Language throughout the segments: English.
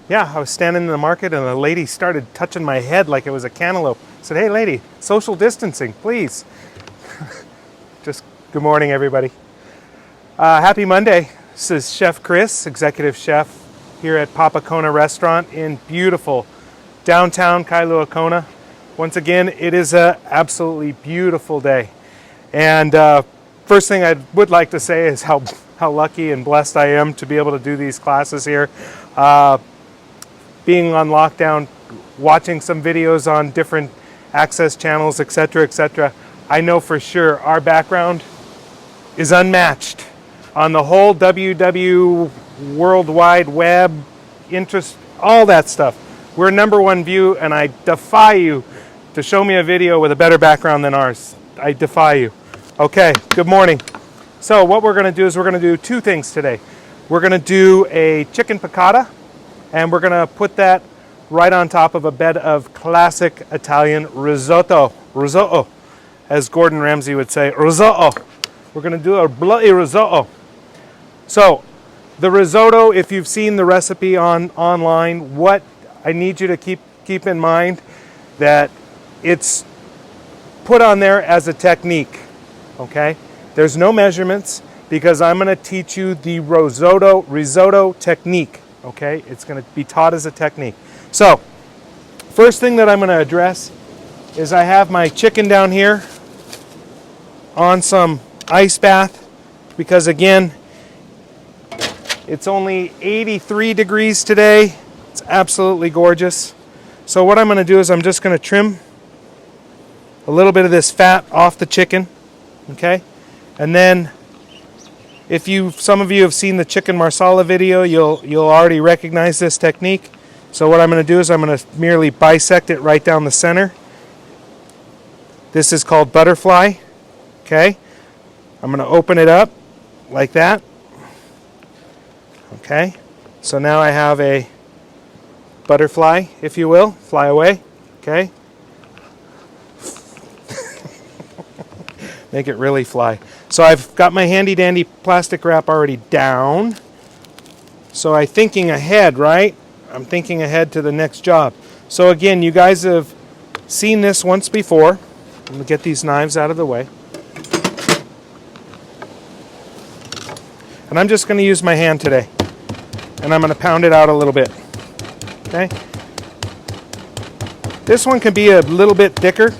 Yeah, I was standing in the market and a lady started touching my head like it was a cantaloupe. I said, "Hey lady, social distancing, please." Just good morning, everybody. Happy Monday. This is Chef Chris, executive chef here at Piccata restaurant in beautiful downtown Kailua Kona. Once again, it is an absolutely beautiful day. And first thing I would like to say is how lucky and blessed I am to be able to do these classes here. Being on lockdown, watching some videos on different access channels, etc., I know for sure our background is unmatched on the whole WW World Wide Web, interest, all that stuff. We're number one view, and I defy you to show me a video with a better background than ours. I defy you. Okay, good morning. So what we're going to do is we're going to do two things today. We're going to do a chicken piccata, and we're going to put that right on top of a bed of classic Italian risotto. Risotto, as Gordon Ramsay would say, risotto. We're going to do a bloody risotto. So the risotto, if you've seen the recipe online, what I need you to keep in mind that it's put on there as a technique, okay? There's no measurements because I'm going to teach you the risotto technique, okay? It's going to be taught as a technique. So, first thing that I'm going to address is I have my chicken down here on some ice bath because again, it's only 83 degrees today. It's absolutely gorgeous. So what I'm going to do is I'm just going to trim a little bit of this fat off the chicken, okay? And then if some of you have seen the chicken marsala video, you'll already recognize this technique. So what I'm going to do is I'm going to merely bisect it right down the center. This is called butterfly, okay? I'm going to open it up like that. Okay, so now I have a butterfly, if you will, fly away, okay? Make it really fly. So I've got my handy dandy plastic wrap already down. So I'm thinking ahead, right? I'm thinking ahead to the next job. So again, you guys have seen this once before. I'm going to get these knives out of the way. And I'm just going to use my hand today. And I'm going to pound it out a little bit. Okay? This one can be a little bit thicker.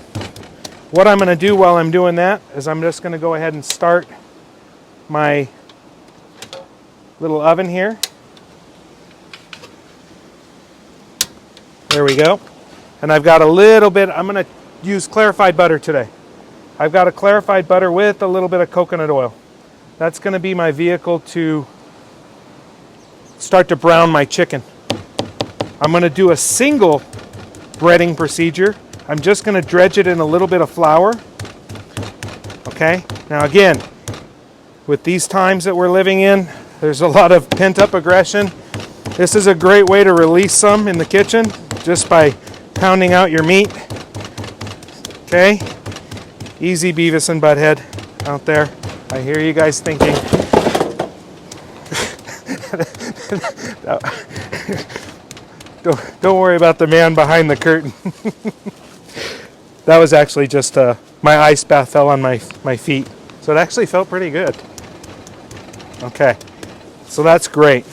What I'm going to do while I'm doing that is I'm just going to go ahead and start my little oven here. There we go. And I've got a little bit, I'm going to use clarified butter today. I've got a clarified butter with a little bit of coconut oil. That's going to be my vehicle to start to brown my chicken. I'm going to do a single breading procedure. I'm just going to dredge it in a little bit of flour. Okay? Now again, with these times that we're living in, there's a lot of pent-up aggression. This is a great way to release some in the kitchen just by pounding out your meat. Okay? Easy Beavis and Butthead out there. I hear you guys thinking. Don't worry about the man behind the curtain. That was actually just my ice bath fell on my feet. So it actually felt pretty good. Okay, so that's great.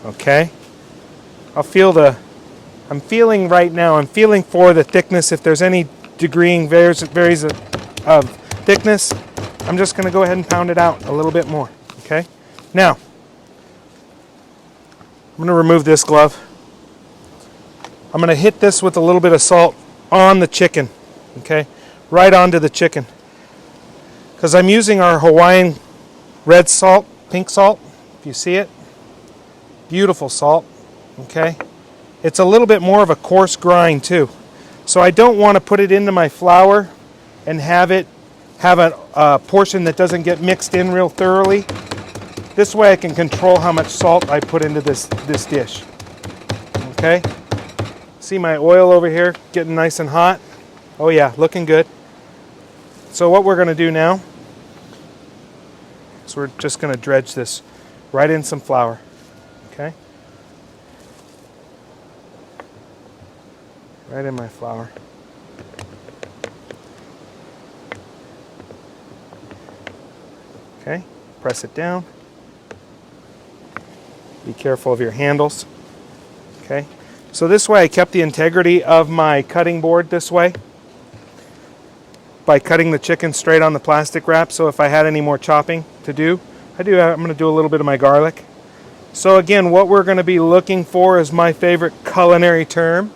Okay, I'm feeling right now, I'm feeling for the thickness. If there's any degreeing varies of thickness, I'm just going to go ahead and pound it out a little bit more. Okay, now I'm going to remove this glove. I'm going to hit this with a little bit of salt on the chicken, okay, right onto the chicken, because I'm using our Hawaiian red salt, pink salt, if you see it. Beautiful salt, okay. It's a little bit more of a coarse grind too, so I don't want to put it into my flour and have a portion that doesn't get mixed in real thoroughly. This way I can control how much salt I put into this dish. Okay? See my oil over here getting nice and hot? Oh yeah, looking good. So what we're going to do now is So we're just going to dredge this right in some flour. Okay? Right in my flour. Okay, press it down. Be careful of your handles. Okay, so this way I kept the integrity of my cutting board this way by cutting the chicken straight on the plastic wrap. So if I had any more chopping to do, I'm going to do a little bit of my garlic. So again, what we're going to be looking for is my favorite culinary term.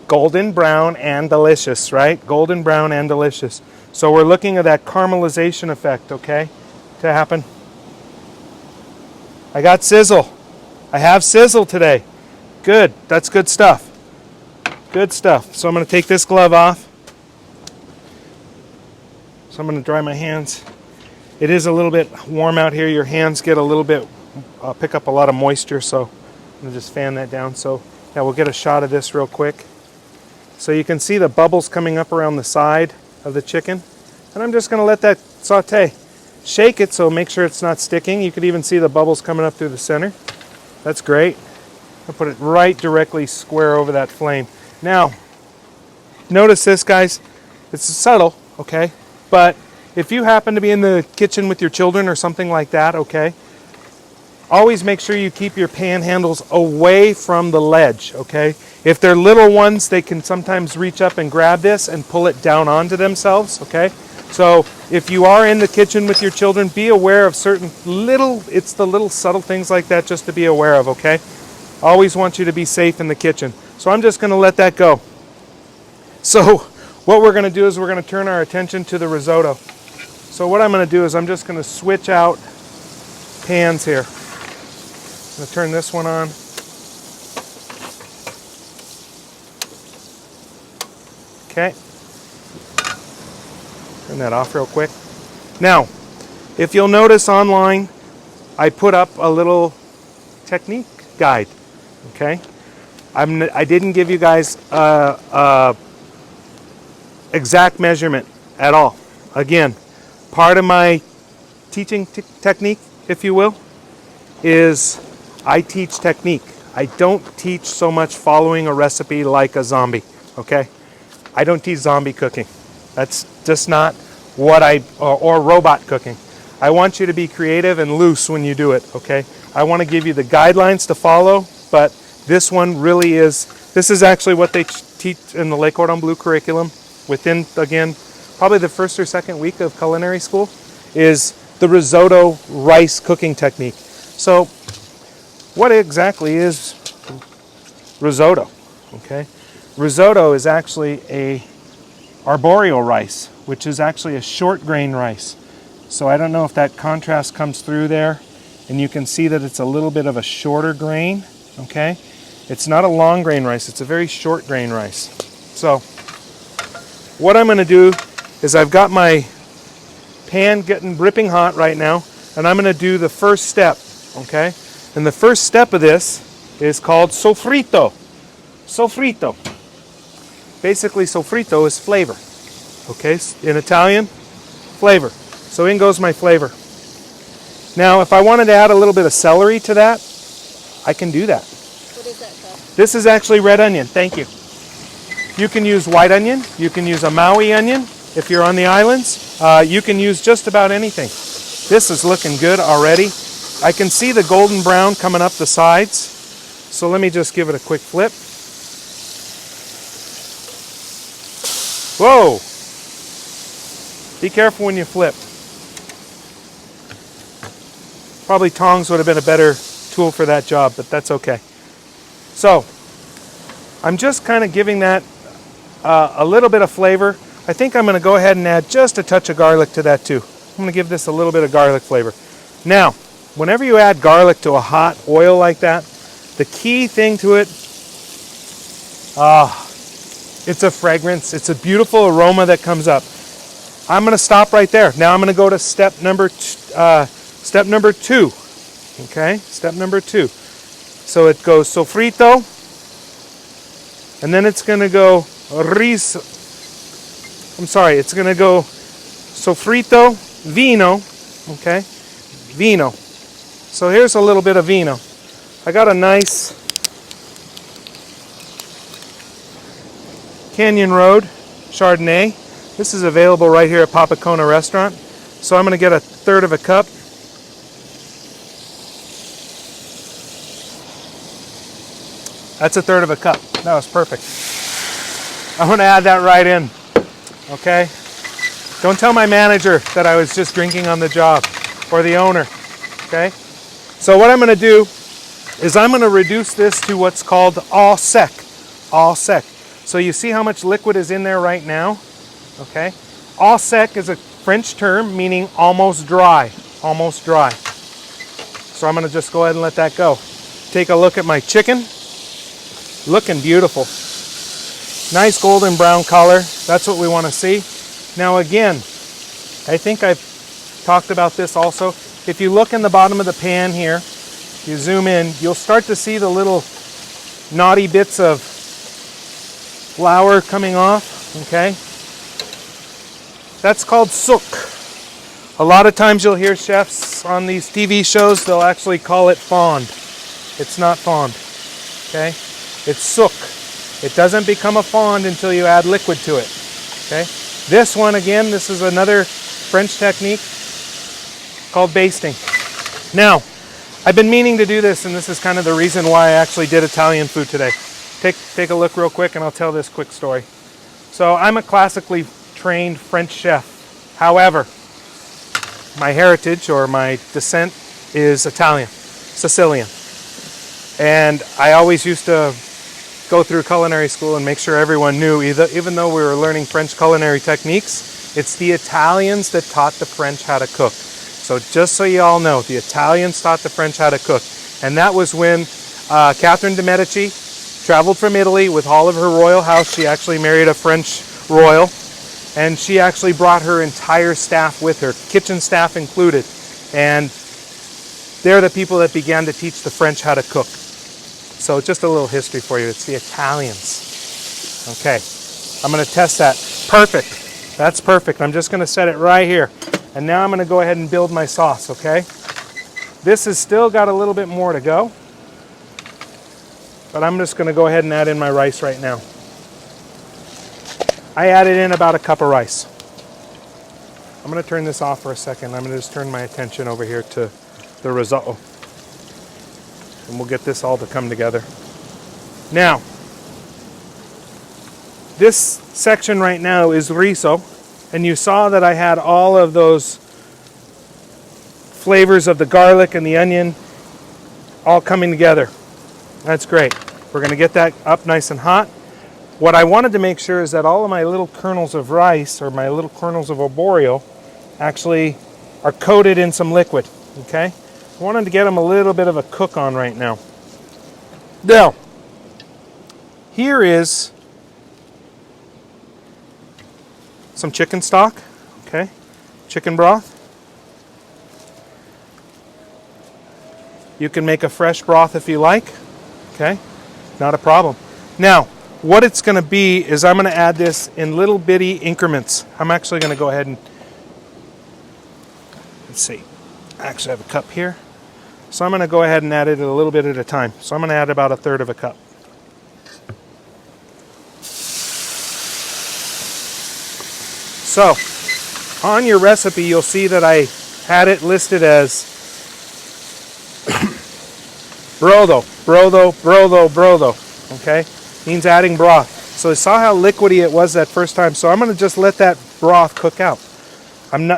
Golden brown and delicious, right? Golden brown and delicious. So we're looking at that caramelization effect, okay, to happen. I got sizzle. I have sizzle today. Good. That's good stuff. Good stuff. So I'm going to take this glove off. So I'm going to dry my hands. It is a little bit warm out here. Your hands get a little bit, pick up a lot of moisture. So I'm going to just fan that down. So yeah, we'll get a shot of this real quick. So you can see the bubbles coming up around the side of the chicken. And I'm just going to let that saute. Shake it so make sure it's not sticking. You could even see the bubbles coming up through the center. That's great. I'll put it right directly square over that flame. Now, notice this, guys. It's subtle, okay? But if you happen to be in the kitchen with your children or something like that, okay, always make sure you keep your pan handles away from the ledge, okay? If they're little ones, they can sometimes reach up and grab this and pull it down onto themselves, okay? So if you are in the kitchen with your children, be aware of certain it's the little subtle things like that just to be aware of, okay? Always want you to be safe in the kitchen. So I'm just going to let that go. So what we're going to do is we're going to turn our attention to the risotto. So what I'm going to do is I'm just going to switch out pans here. I'm going to turn this one on. Okay. Turn that off real quick. Now, if you'll notice online, I put up a little technique guide. Okay. I didn't give you guys exact measurement at all. Again, part of my teaching technique, if you will, is I teach technique. I don't teach so much following a recipe like a zombie. Okay. I don't teach zombie cooking. That's just not what or robot cooking. I want you to be creative and loose when you do it, okay? I want to give you the guidelines to follow, but this one really this is actually what they teach in the Le Cordon Bleu curriculum within, again, probably the first or second week of culinary school, is the risotto rice cooking technique. So what exactly is risotto, okay? Risotto is actually a arboreal rice, which is actually a short grain rice. So I don't know if that contrast comes through there, and you can see that it's a little bit of a shorter grain, okay? It's not a long grain rice, it's a very short grain rice. So what I'm going to do is I've got my pan getting ripping hot right now, and I'm going to do the first step, okay? And the first step of this is called sofrito. Sofrito. Basically, sofrito is flavor. Okay, in Italian, flavor. So in goes my flavor. Now, if I wanted to add a little bit of celery to that, I can do that. What is that called? This is actually red onion. Thank you. You can use white onion. You can use a Maui onion if you're on the islands. You can use just about anything. This is looking good already. I can see the golden brown coming up the sides. So let me just give it a quick flip. Whoa! Be careful when you flip. Probably tongs would have been a better tool for that job, but that's okay. So, I'm just kind of giving that a little bit of flavor. I think I'm going to go ahead and add just a touch of garlic to that too. I'm going to give this a little bit of garlic flavor. Now, whenever you add garlic to a hot oil like that, the key thing to it, it's a fragrance. It's a beautiful aroma that comes up. I'm going to stop right there. Now I'm going to go to step number two. Okay, step number 2. So it goes sofrito, and then it's going to go it's going to go sofrito, vino, okay? Vino. So here's a little bit of vino. I got a nice Canyon Road Chardonnay. This is available right here at Piccata restaurant. So I'm going to get a third of a cup. That's a third of a cup. That was perfect. I'm going to add that right in, okay? Don't tell my manager that I was just drinking on the job, or the owner, okay? So what I'm going to do is I'm going to reduce this to what's called au sec. Au sec. So you see how much liquid is in there right now, okay? Au sec is a French term meaning almost dry, almost dry. So I'm going to just go ahead and let that go. Take a look at my chicken. Looking beautiful. Nice golden brown color. That's what we want to see. Now again, I think I've talked about this also. If you look in the bottom of the pan here, you zoom in, you'll start to see the little knotty bits of flour coming off, okay? That's called souk. A lot of times you'll hear chefs on these TV shows, they'll actually call it fond. It's not fond, okay? It's souk. It doesn't become a fond until you add liquid to it, okay? This one, again, this is another French technique called basting. Now, I've been meaning to do this, and this is kind of the reason why I actually did Italian food today. Take a look real quick, and I'll tell this quick story. So I'm a classically trained French chef. However, my heritage or my descent is Italian, Sicilian. And I always used to go through culinary school and make sure everyone knew, even though we were learning French culinary techniques, it's the Italians that taught the French how to cook. So just so you all know, the Italians taught the French how to cook. And that was when Catherine de' Medici traveled from Italy with all of her royal house. She actually married a French royal, and she actually brought her entire staff with her, kitchen staff included. And they're the people that began to teach the French how to cook. So just a little history for you. It's the Italians. Okay, I'm going to test that. Perfect. That's perfect. I'm just going to set it right here. And now I'm going to go ahead and build my sauce, okay? This has still got a little bit more to go. But I'm just going to go ahead and add in my rice right now. I added in about a cup of rice. I'm going to turn this off for a second. I'm going to just turn my attention over here to the risotto. And we'll get this all to come together. Now, this section right now is riso, and you saw that I had all of those flavors of the garlic and the onion all coming together. That's great. We're going to get that up nice and hot. What I wanted to make sure is that all of my little kernels of rice or my little kernels of arborio actually are coated in some liquid, okay? I wanted to get them a little bit of a cook on right now. Now, here is some chicken stock, okay? Chicken broth. You can make a fresh broth if you like, okay? Not a problem. Now, what it's going to be is I'm going to add this in little bitty increments. I'm actually going to go ahead and, let's see, I actually have a cup here. So I'm going to go ahead and add it a little bit at a time. So I'm going to add about a third of a cup. So on your recipe, you'll see that I had it listed as brodo, okay? Means adding broth. So you saw how liquidy it was that first time. So I'm going to just let that broth cook out.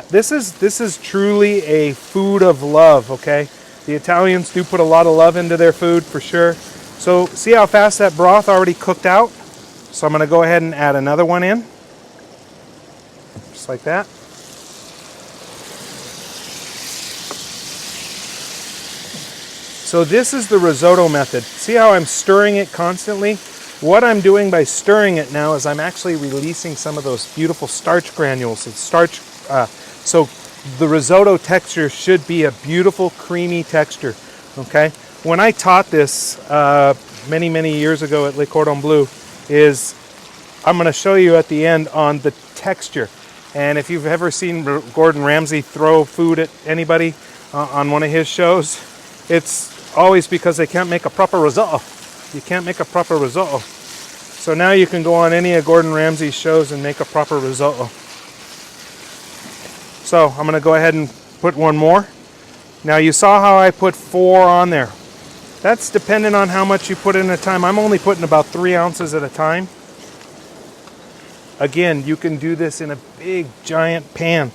This is truly a food of love, okay? The Italians do put a lot of love into their food for sure. So see how fast that broth already cooked out? So I'm going to go ahead and add another one in. Just like that. So this is the risotto method. See how I'm stirring it constantly? What I'm doing by stirring it now is I'm actually releasing some of those beautiful starch granules. It's starch, so the risotto texture should be a beautiful creamy texture, okay? When I taught this many, many years ago at Le Cordon Bleu, I'm going to show you at the end on the texture. And if you've ever seen Gordon Ramsay throw food at anybody on one of his shows, it's always because they can't make a proper risotto. You can't make a proper risotto. So now you can go on any of Gordon Ramsay's shows and make a proper risotto. So I'm going to go ahead and put one more. Now you saw how I put 4 on there. That's dependent on how much you put in at a time. I'm only putting about 3 ounces at a time. Again, you can do this in a big giant pan.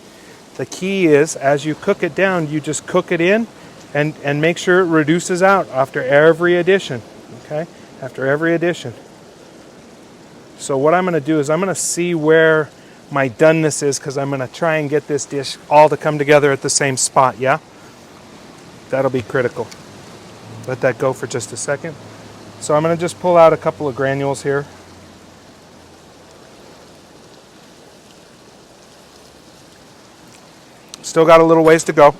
The key is, as you cook it down, you just cook it in and make sure it reduces out after every addition. Okay? After every addition. So what I'm going to do is I'm going to see where my doneness is, because I'm going to try and get this dish all to come together at the same spot, yeah? That'll be critical. Let that go for just a second. So I'm going to just pull out a couple of granules here. Still got a little ways to go.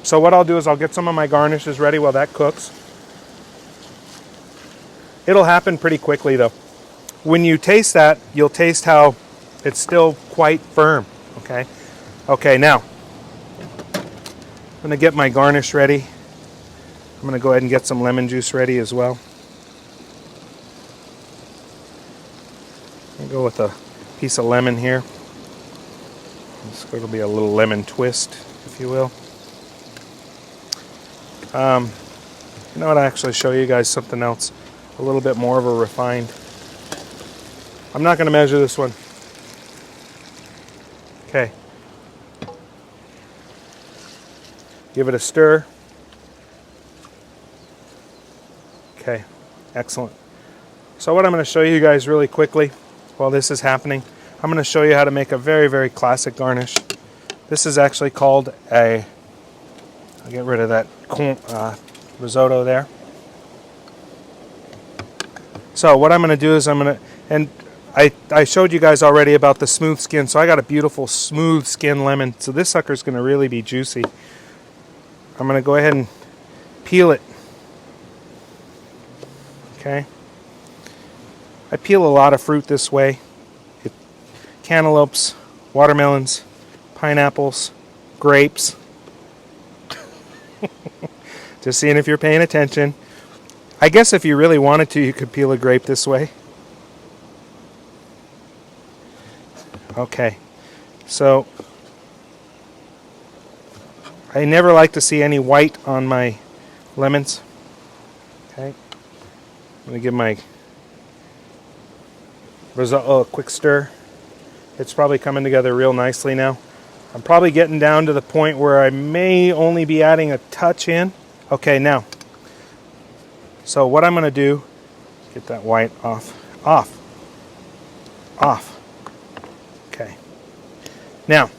So what I'll do is I'll get some of my garnishes ready while that cooks. It'll happen pretty quickly though. When you taste that, you'll taste how it's still quite firm, okay? Okay, now, I'm gonna get my garnish ready. I'm gonna go ahead and get some lemon juice ready as well. I'll go with a piece of lemon here. It's going to be a little lemon twist, if you will. You know what, I'll actually show you guys something else, a little bit more of a refined. I'm not going to measure this one. Okay. Give it a stir. Okay, excellent. So what I'm going to show you guys really quickly while this is happening, I'm going to show you how to make a very, very classic garnish. This is actually called a, I'll get rid of that risotto there. So what I'm going to do is and I showed you guys already about the smooth skin, so I got a beautiful smooth skin lemon. So this sucker's going to really be juicy. I'm going to go ahead and peel it. Okay. I peel a lot of fruit this way. Cantaloupes, watermelons, pineapples, grapes. Just seeing if you're paying attention. I guess if you really wanted to, you could peel a grape this way. Okay, so I never like to see any white on my lemons. Okay, I'm going to give my risotto a quick stir. It's probably coming together real nicely now. I'm probably getting down to the point where I may only be adding a touch in. Okay, now, so what I'm going to do, get that white off. Okay. Now,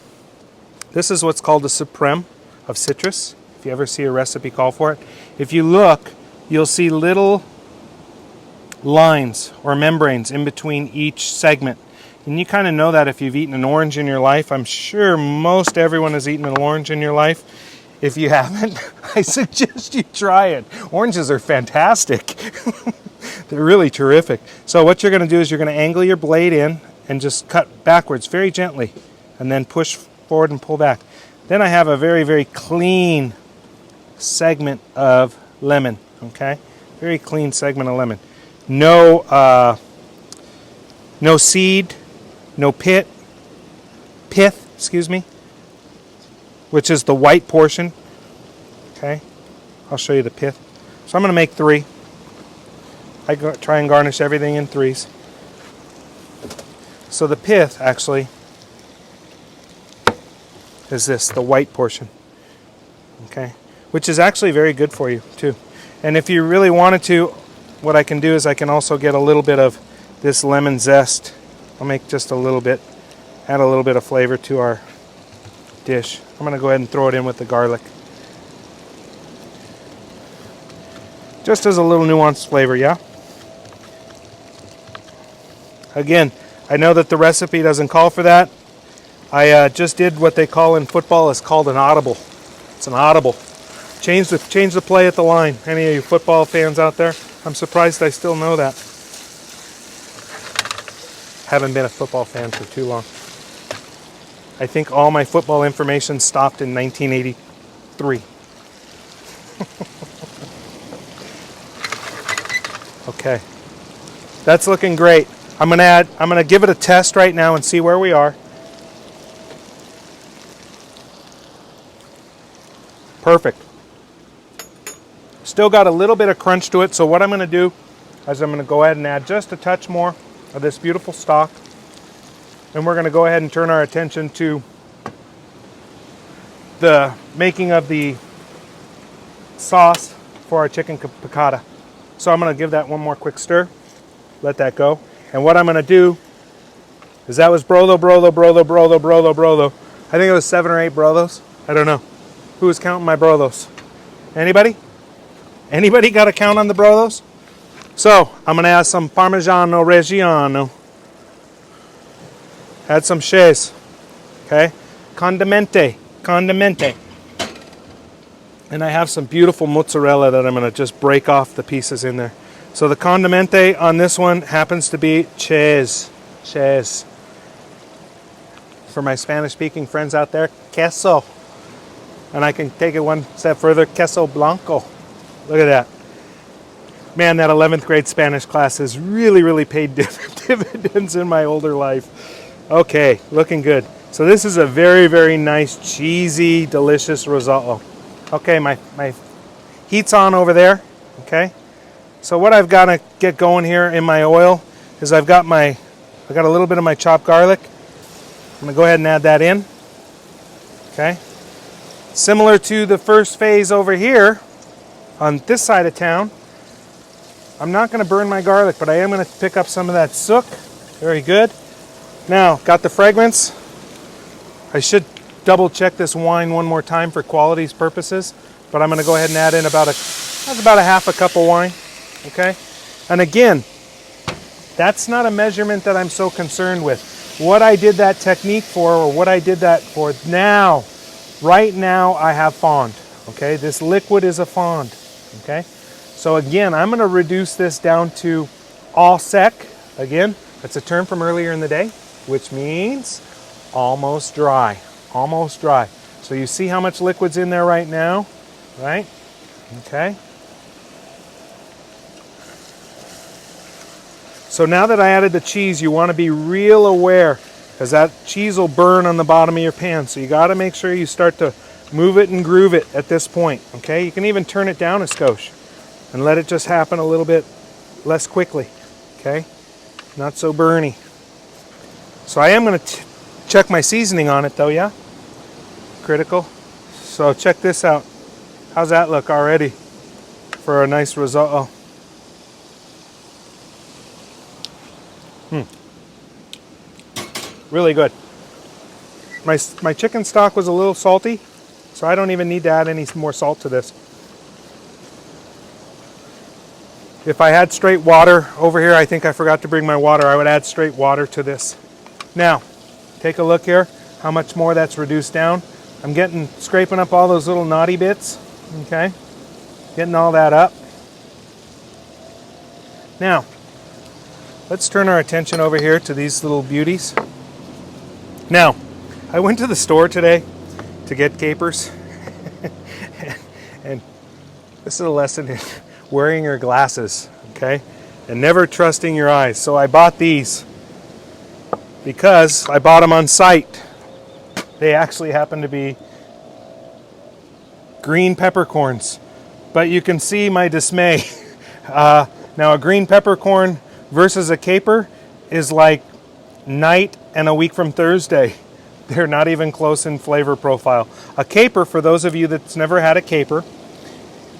this is what's called a supreme of citrus, if you ever see a recipe call for it. If you look, you'll see little lines or membranes in between each segment. And you kind of know that if you've eaten an orange in your life. I'm sure most everyone has eaten an orange in your life. If you haven't, I suggest you try it. Oranges are fantastic. They're really terrific. So what you're going to do is you're going to angle your blade in and just cut backwards very gently and then push forward and pull back. Then I have a very, very clean segment of lemon, okay? Very clean segment of lemon. No seed, no pith, excuse me, which is the white portion. Okay, I'll show you the pith. So I'm going to make 3. I try and garnish everything in 3s. So the pith actually is this, the white portion. Okay, which is actually very good for you too. And if you really wanted to, what I can do is I can also get a little bit of this lemon zest. I'll make just a little bit, add a little bit of flavor to our dish. I'm going to go ahead and throw it in with the garlic. Just as a little nuanced flavor, yeah? Again, I know that the recipe doesn't call for that. I just did what they call in football is called an audible. It's an audible. Change the play at the line. Any of you football fans out there? I'm surprised I still know that. Haven't been a football fan for too long. I think all my football information stopped in 1983. Okay, that's looking great. I'm gonna give it a test right now and see where we are. Perfect. Still got a little bit of crunch to it, so what I'm gonna do is I'm gonna go ahead and add just a touch more of this beautiful stock. And we're gonna go ahead and turn our attention to the making of the sauce for our chicken piccata. So I'm gonna give that one more quick stir, let that go. And what I'm gonna do is that was brotho. I think it was 7 or 8 brothos. I don't know. Who was counting my brothos? Anybody? Anybody got a count on the brothos? So I'm gonna add some Parmigiano Reggiano. Add some cheese. Okay? Condimente. And I have some beautiful mozzarella that I'm going to just break off the pieces in there. So the condimente on this one happens to be cheese. For my Spanish-speaking friends out there, queso. And I can take it one step further, queso blanco. Look at that. Man, that 11th grade Spanish class has really paid dividends in my older life. Okay, looking good. So this is a very nice, cheesy, delicious risotto. Okay, my heat's on over there. Okay, so what I've got to get going here in my oil is I've got a little bit of my chopped garlic. I'm gonna go ahead and add that in. Okay, similar to the first phase over here on this side of town. I'm not gonna burn my garlic, but I am gonna pick up some of that sook. Very good. Now, got the fragrance. I should double check this wine one more time for quality's purposes, but I'm going to go ahead and add in about a half a cup of wine. Okay, and again, that's not a measurement that I'm so concerned with. What I did that technique for, or what I did that for now, right now I have fond. Okay, this liquid is a fond. Okay, so again, I'm going to reduce this down to au sec. Again, that's a term from earlier in the day, which means almost dry. So you see how much liquid's in there right now, right? Okay. So now that I added the cheese, you want to be real aware, because that cheese will burn on the bottom of your pan. So you got to make sure you start to move it and groove it at this point. Okay. You can even turn it down a skosh and let it just happen a little bit less quickly. Okay. Not so burny. So I am going to check my seasoning on it though, yeah? Critical. So check this out. How's that look already for a nice risotto? Really good. My chicken stock was a little salty, so I don't even need to add any more salt to this. If I had straight water over here, I think I forgot to bring my water, I would add straight water to this. Now, take a look here, how much more that's reduced down. I'm scraping up all those little knotty bits, okay? Getting all that up. Now, let's turn our attention over here to these little beauties. Now, I went to the store today to get capers, and this is a lesson in wearing your glasses, okay? And never trusting your eyes. So I bought these because I bought them on site. They actually happen to be green peppercorns, but you can see my dismay. Now a green peppercorn versus a caper is like night and a week from Thursday. They're not even close in flavor profile. A caper, for those of you that's never had a caper,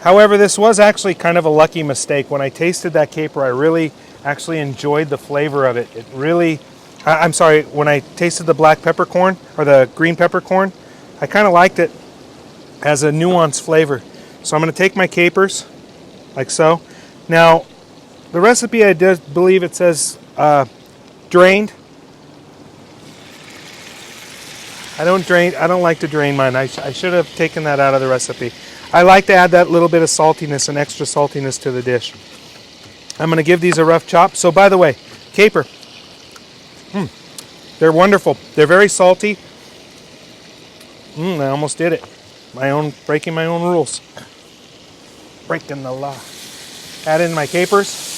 however, this was actually kind of a lucky mistake. When I tasted that caper, I really actually enjoyed the flavor of it. It really, I'm sorry, when I tasted the black peppercorn, or the green peppercorn, I kind of liked it as a nuanced flavor. So I'm going to take my capers, like so. Now, the recipe, I did believe it says drained. I don't like to drain mine. I should have taken that out of the recipe. I like to add that little bit of saltiness and extra saltiness to the dish. I'm going to give these a rough chop. So by the way, caper, they're wonderful. They're very salty. I almost did it. Breaking my own rules. Breaking the law. Add in my capers.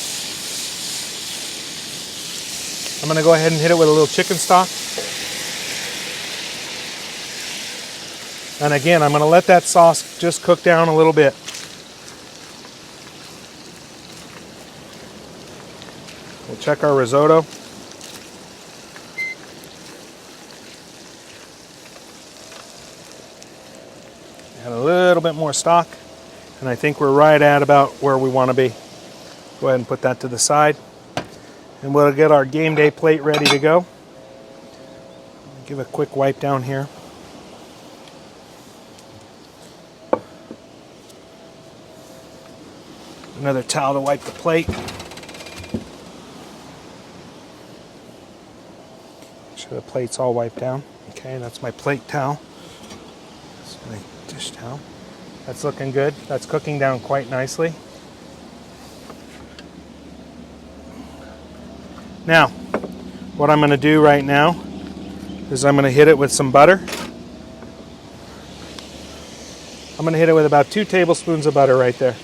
I'm going to go ahead and hit it with a little chicken stock. And again, I'm going to let that sauce just cook down a little bit. We'll check our risotto. Add a little bit more stock. And I think we're right at about where we want to be. Go ahead and put that to the side. And we'll get our game day plate ready to go. Give a quick wipe down here. Another towel to wipe the plate. Make sure the plate's all wiped down. Okay, that's my plate towel. That's my dish towel. That's looking good. That's cooking down quite nicely. Now, what I'm going to do right now is I'm going to hit it with some butter. I'm going to hit it with about 2 tablespoons of butter right there.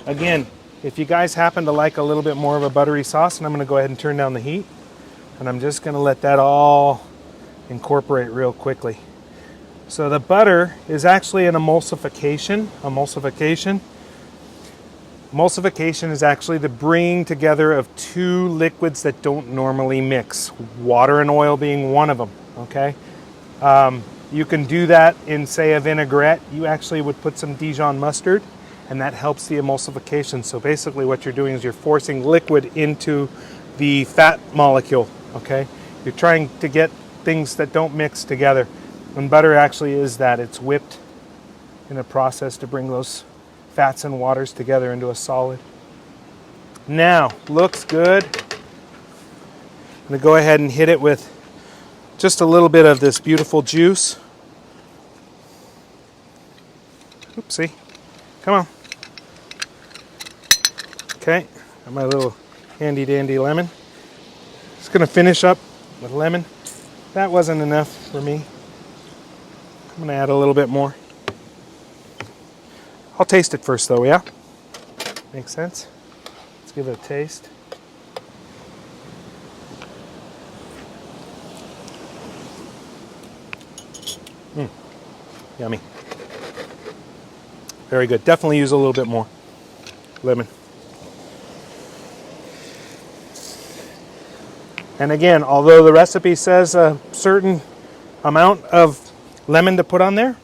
Again, if you guys happen to like a little bit more of a buttery sauce, and I'm going to go ahead and turn down the heat, and I'm just going to let that all incorporate real quickly. So the butter is actually an emulsification. Emulsification is actually the bringing together of 2 liquids that don't normally mix, water and oil being one of them, okay? You can do that in, say, a vinaigrette. You actually would put some Dijon mustard, and that helps the emulsification. So basically what you're doing is you're forcing liquid into the fat molecule, okay? You're trying to get things that don't mix together. And butter actually is that. It's whipped in a process to bring those fats and waters together into a solid. Now, looks good. I'm going to go ahead and hit it with just a little bit of this beautiful juice. Oopsie. Come on. Okay, got my little handy dandy lemon. Just going to finish up with lemon. That wasn't enough for me. I'm going to add a little bit more. I'll taste it first though, yeah? Makes sense? Let's give it a taste. Yummy. Very good. Definitely use a little bit more lemon. And again, although the recipe says a certain amount of lemon to put on there,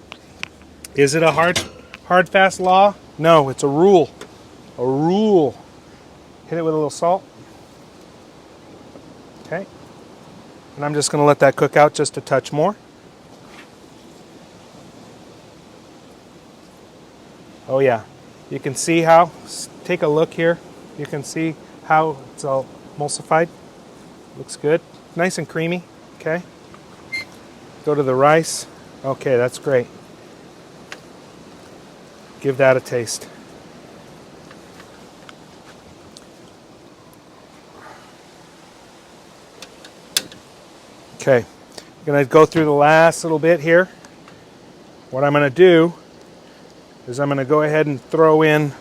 is it a hard fast law? No, it's a rule. A rule. Hit it with a little salt. Okay. And I'm just going to let that cook out just a touch more. Oh yeah. You can see how, take a look here. You can see how it's all emulsified. Looks good. Nice and creamy. Okay. Go to the rice. Okay, that's great. Give that a taste. Okay, I'm going to go through the last little bit here. What I'm going to do is I'm going to go ahead and throw in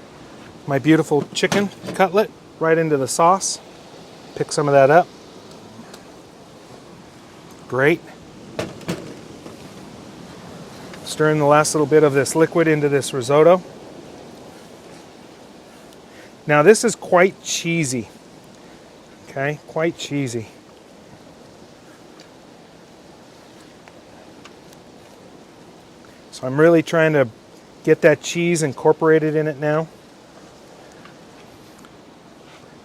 my beautiful chicken cutlet right into the sauce. Pick some of that up. Great. Stir in the last little bit of this liquid into this risotto. Now this is quite cheesy. Okay, quite cheesy. So I'm really trying to get that cheese incorporated in it now.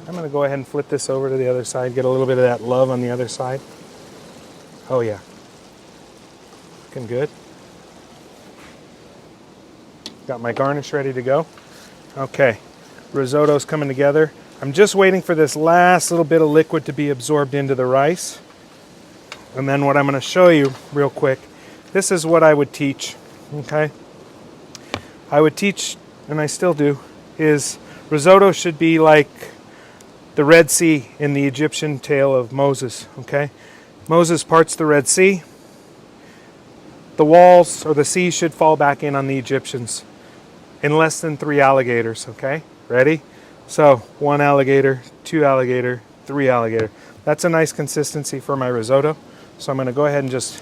I'm going to go ahead and flip this over to the other side, get a little bit of that love on the other side. Oh yeah. Looking good. Got my garnish ready to go. Okay, risotto's coming together. I'm just waiting for this last little bit of liquid to be absorbed into the rice. And then what I'm going to show you real quick, this is what I would teach, okay? I would teach, and I still do, is risotto should be like the Red Sea in the Egyptian tale of Moses, okay? Moses parts the Red Sea. The walls or the sea should fall back in on the Egyptians in less than 3 alligators, okay? Ready? So 1 alligator, 2 alligator, 3 alligator. That's a nice consistency for my risotto. So I'm going to go ahead and just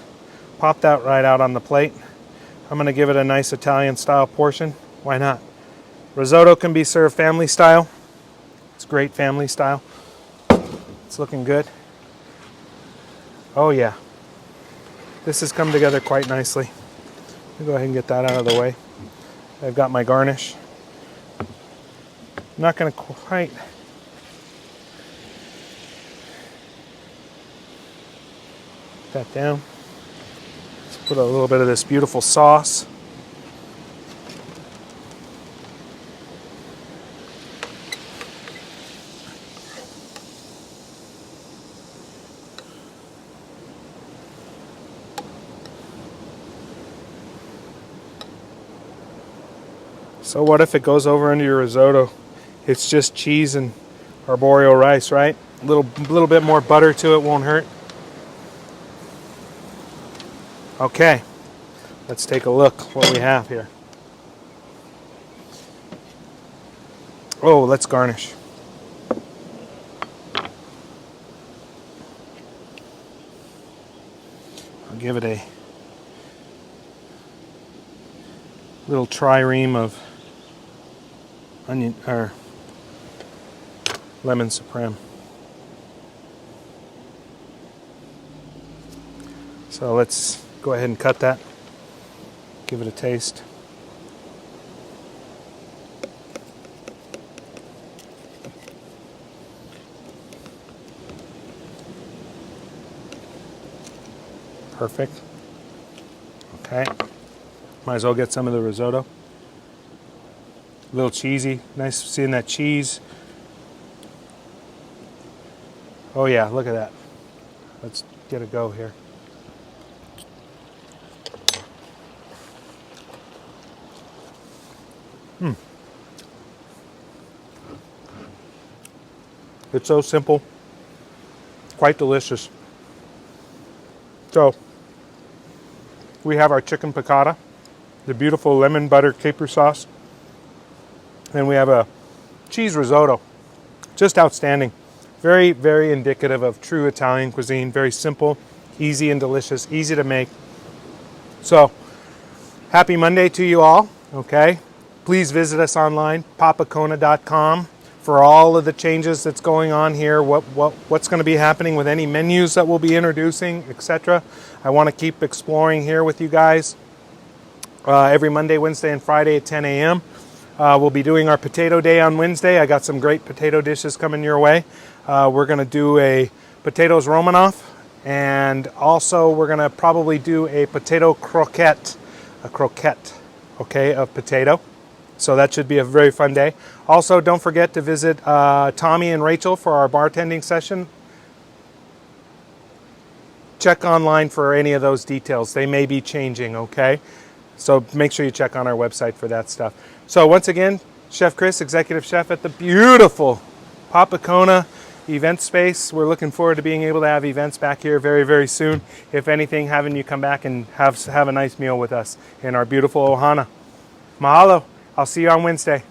pop that right out on the plate. I'm going to give it a nice Italian style portion. Why not? Risotto can be served family style. It's great family style. It's looking good. Oh yeah. This has come together quite nicely. I'll go ahead and get that out of the way. I've got my garnish. I'm not going to quite put that down. Let's put a little bit of this beautiful sauce. So what if it goes over into your risotto? It's just cheese and arborio rice, right? A little bit more butter to it won't hurt. Okay, let's take a look what we have here. Oh, let's garnish. I'll give it a little trireme of onion or lemon supreme. So let's go ahead and cut that. Give it a taste. Perfect. Okay. Might as well get some of the risotto. A little cheesy. Nice seeing that cheese. Oh yeah, look at that. Let's get a go here. It's so simple. Quite delicious. So, we have our chicken piccata, the beautiful lemon butter caper sauce. Then we have a cheese risotto. Just outstanding. Very, very indicative of true Italian cuisine. Very simple, easy and delicious, easy to make. So, happy Monday to you all, okay? Please visit us online, papacona.com, for all of the changes that's going on here, what's going to be happening with any menus that we'll be introducing, etc. I want to keep exploring here with you guys every Monday, Wednesday, and Friday at 10 a.m. We'll be doing our potato day on Wednesday. I got some great potato dishes coming your way. We're going to do a potatoes Romanoff, and also we're going to probably do a potato croquette, okay, of potato. So that should be a very fun day. Also, don't forget to visit Tommy and Rachel for our bartending session. Check online for any of those details. They may be changing, okay? So make sure you check on our website for that stuff. So once again, Chef Chris, Executive Chef at the beautiful Papacona event space. We're looking forward to being able to have events back here very, very soon. If anything, having you come back and have a nice meal with us in our beautiful Ohana. Mahalo. I'll see you on Wednesday.